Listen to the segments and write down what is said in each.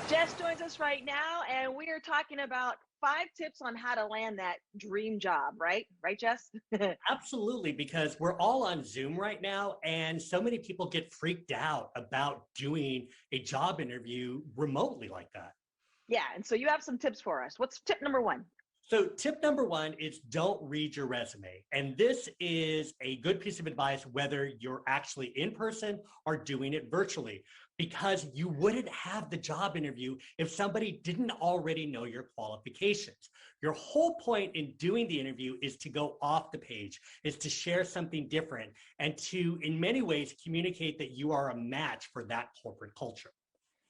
Jess joins us right now, and we are talking about 5 tips on how to land that dream job, right? Right, Jess? Absolutely, because we're all on Zoom right now, and so many people get freaked out about doing a job interview remotely like that. Yeah, and so you have some tips for us. What's tip number one? So, tip number one is don't read your resume. And this is a good piece of advice whether you're actually in person or doing it virtually, because you wouldn't have the job interview if somebody didn't already know your qualifications. Your whole point in doing the interview is to go off the page, is to share something different, and to, in many ways, communicate that you are a match for that corporate culture.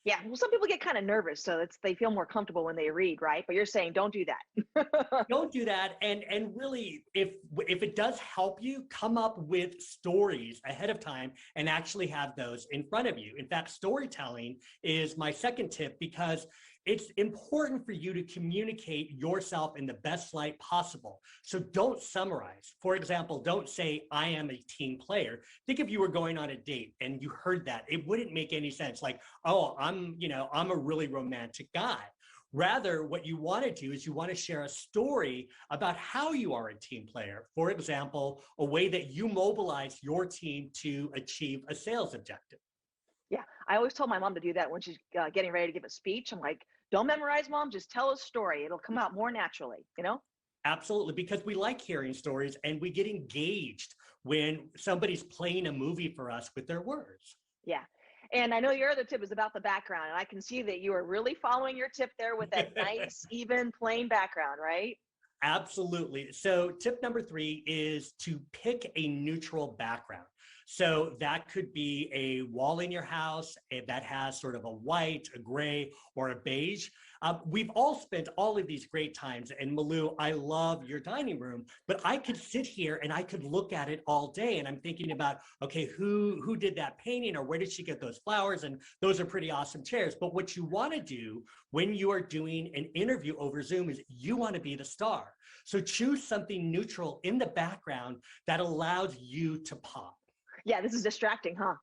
Yeah, well, some people get kind of nervous, so they feel more comfortable when they read, right? But you're saying don't do that. Don't do that, and really, if it does help you, come up with stories ahead of time and actually have those in front of you. In fact, storytelling is my second tip, because it's important for you to communicate yourself in the best light possible. So don't summarize. For example, don't say I am a team player. Think if you were going on a date and you heard that, it wouldn't make any sense. Like, oh, I'm a really romantic guy. Rather, what you want to do is you want to share a story about how you are a team player. For example, a way that you mobilize your team to achieve a sales objective. Yeah, I always told my mom to do that when she's getting ready to give a speech. I'm like, don't memorize, mom, just tell a story. It'll come out more naturally, you know? Absolutely, because we like hearing stories and we get engaged when somebody's playing a movie for us with their words. Yeah. And I know your other tip is about the background, and I can see that you are really following your tip there with that nice, even, plain background, right? Absolutely. So, tip number three is to pick a neutral background. So, that could be a wall in your house that has sort of a white, a gray, or a beige. We've all spent all of these great times. And Malou, I love your dining room, but I could sit here and I could look at it all day. And I'm thinking about, okay, who did that painting, or where did she get those flowers? And those are pretty awesome chairs. But what you want to do when you are doing an interview over Zoom is you want to be the star. So choose something neutral in the background that allows you to pop. Yeah, this is distracting, huh?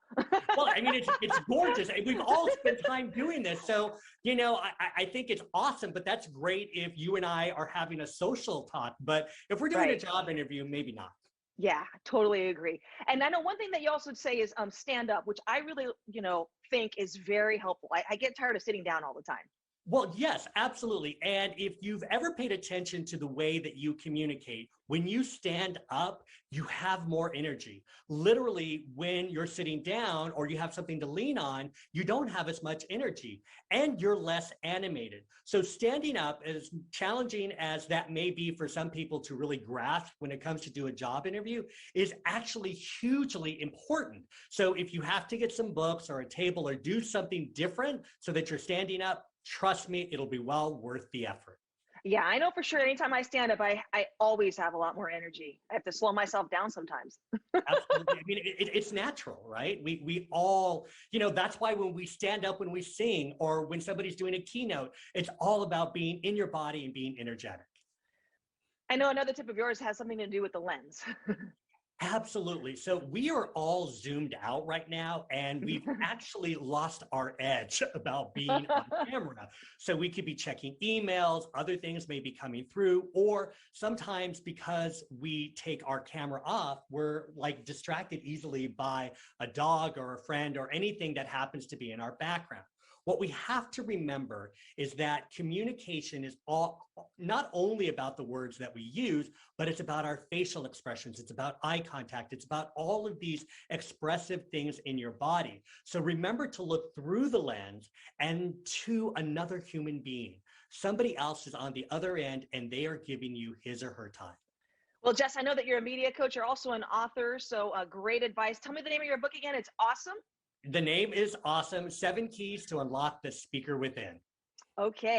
Well, I mean, it's gorgeous. We've all spent time doing this. So, I think it's awesome, but that's great if you and I are having a social talk. But if we're doing a Right. job interview, maybe not. Yeah, totally agree. And I know one thing that you also say is stand up, which I really, think is very helpful. I get tired of sitting down all the time. Well, yes, absolutely. And if you've ever paid attention to the way that you communicate, when you stand up, you have more energy. Literally, when you're sitting down or you have something to lean on, you don't have as much energy and you're less animated. So, standing up, as challenging as that may be for some people to really grasp when it comes to do a job interview, is actually hugely important. So, if you have to get some books or a table or do something different so that you're standing up, trust me, it'll be well worth the effort. Yeah, I know for sure. Anytime I stand up, I always have a lot more energy. I have to slow myself down sometimes. Absolutely. I mean, it's natural, right? We all, that's why when we stand up, when we sing, or when somebody's doing a keynote, it's all about being in your body and being energetic. I know another tip of yours has something to do with the lens. Absolutely. So we are all zoomed out right now, and we've actually lost our edge about being on camera. So we could be checking emails, other things may be coming through, or sometimes because we take our camera off, we're like distracted easily by a dog or a friend or anything that happens to be in our background. What we have to remember is that communication is not only about the words that we use, but it's about our facial expressions. It's about eye contact. It's about all of these expressive things in your body. So remember to look through the lens and to another human being. Somebody else is on the other end and they are giving you his or her time. Well, Jess, I know that you're a media coach. You're also an author. So great advice. Tell me the name of your book again. It's awesome. The name is awesome. 7 Keys to Unlock the Speaker Within. Okay.